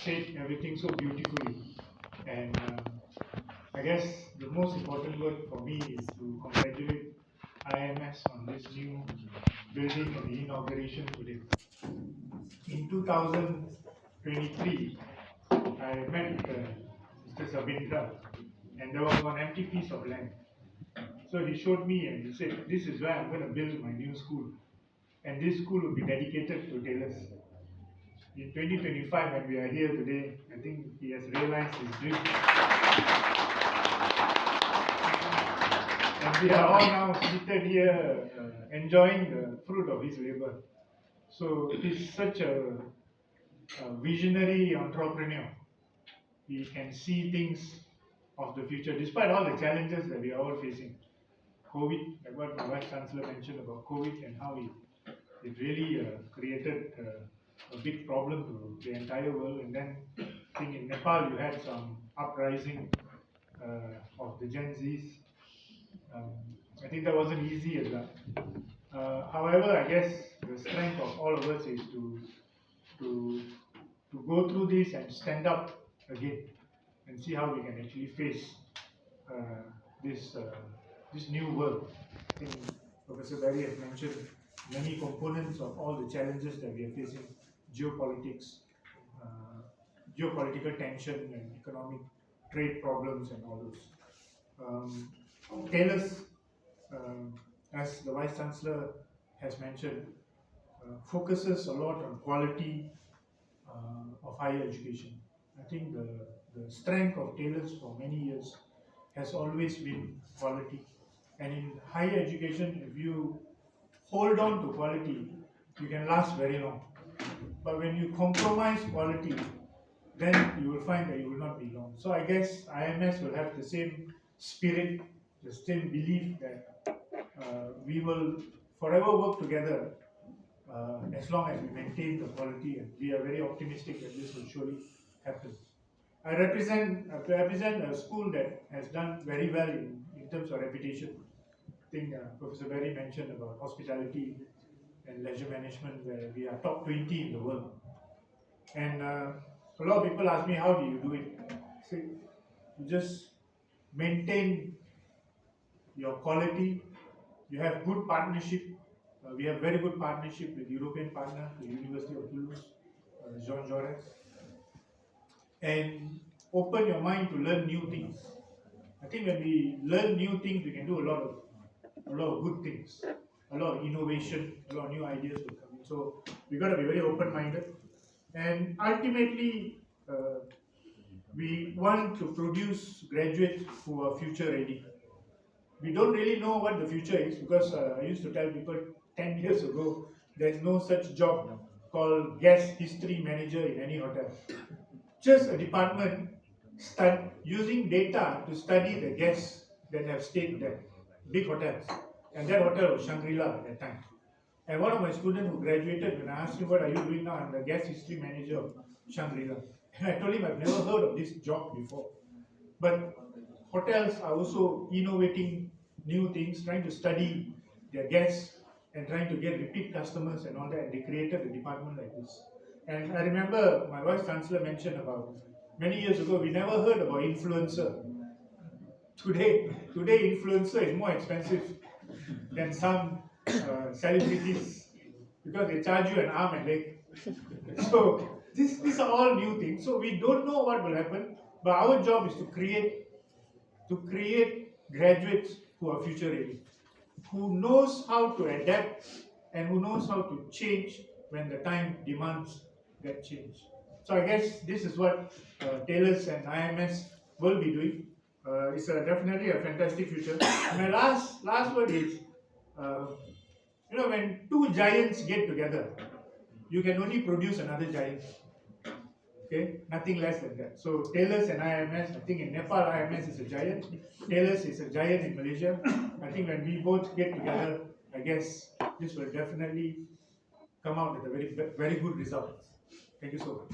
said everything so beautifully. And I guess the most important word for me is to congratulate IMS on this new building and the inauguration today. In 2023, I met Mr. Sabindra, and there was one empty piece of land. So he showed me and he said, "This is where I'm going to build my new school. And this school will be dedicated to tailors." In 2025, when we are here today, I think he has realized his dream. And we are all now seated here enjoying the fruit of his labor. So he's such a visionary entrepreneur. He can see things of the future, despite all the challenges that we are all facing. COVID, like what my Vice Chancellor mentioned about COVID and how it really created a big problem to the entire world. And then I think in Nepal you had some uprising of the Gen Zs. I think that wasn't easy as well. However, I guess the strength of all of us is to go through this and stand up again and see how we can actually face this new world. I think Professor Barry has mentioned many components of all the challenges that we are facing: geopolitics, geopolitical tension, and economic trade problems, and all those. Taylor's, as the Vice Chancellor has mentioned, focuses a lot on quality of higher education. I think the strength of Taylor's for many years has always been quality. And in higher education, if you hold on to quality, you can last very long. But when you compromise quality, then you will find that you will not be long. So I guess IMS will have the same spirit, the same belief that we will forever work together as long as we maintain the quality, and we are very optimistic that this will surely happen. I represent a school that has done very well in terms of reputation. I think Professor Berry mentioned about hospitality and leisure management, where we are top 20 in the world. And a lot of people ask me, how do you do it? I say, you just maintain your quality. You have good partnership. We have very good partnership with European partner, the University of Toulouse, Jean Jaurès. And open your mind to learn new things. I think when we learn new things, we can do a lot of good things, a lot of innovation, a lot of new ideas will come in. So we got to be very open-minded, and ultimately we want to produce graduates who are future ready. We don't really know what the future is, because I used to tell people 10 years ago, there's no such job called guest history manager in any hotel. Just a department using data to study the guests that have stayed there, big hotels. And that hotel was Shangri-La at that time. And one of my students who graduated, when I asked him, "What are you doing now?" "I'm the guest history manager of Shangri-La." And I told him, "I've never heard of this job before." But hotels are also innovating new things, trying to study their guests and trying to get repeat customers and all that. And they created a department like this. And I remember my Vice Chancellor mentioned about many years ago, we never heard about influencer. Today influencer is more expensive than some celebrities, because they charge you an arm and leg. So these are all new things. So we don't know what will happen, but our job is to create graduates who are future ready, who knows how to adapt and who knows how to change when the time demands that change. So I guess this is what Taylors and IMS will be doing. It's definitely a fantastic future. My last word is, when two giants get together, you can only produce another giant. Okay, nothing less than that. So Taylors and IMS, I think in Nepal IMS is a giant. Taylors is a giant in Malaysia. I think when we both get together, I guess this will definitely come out with a very good result. Thank you so much.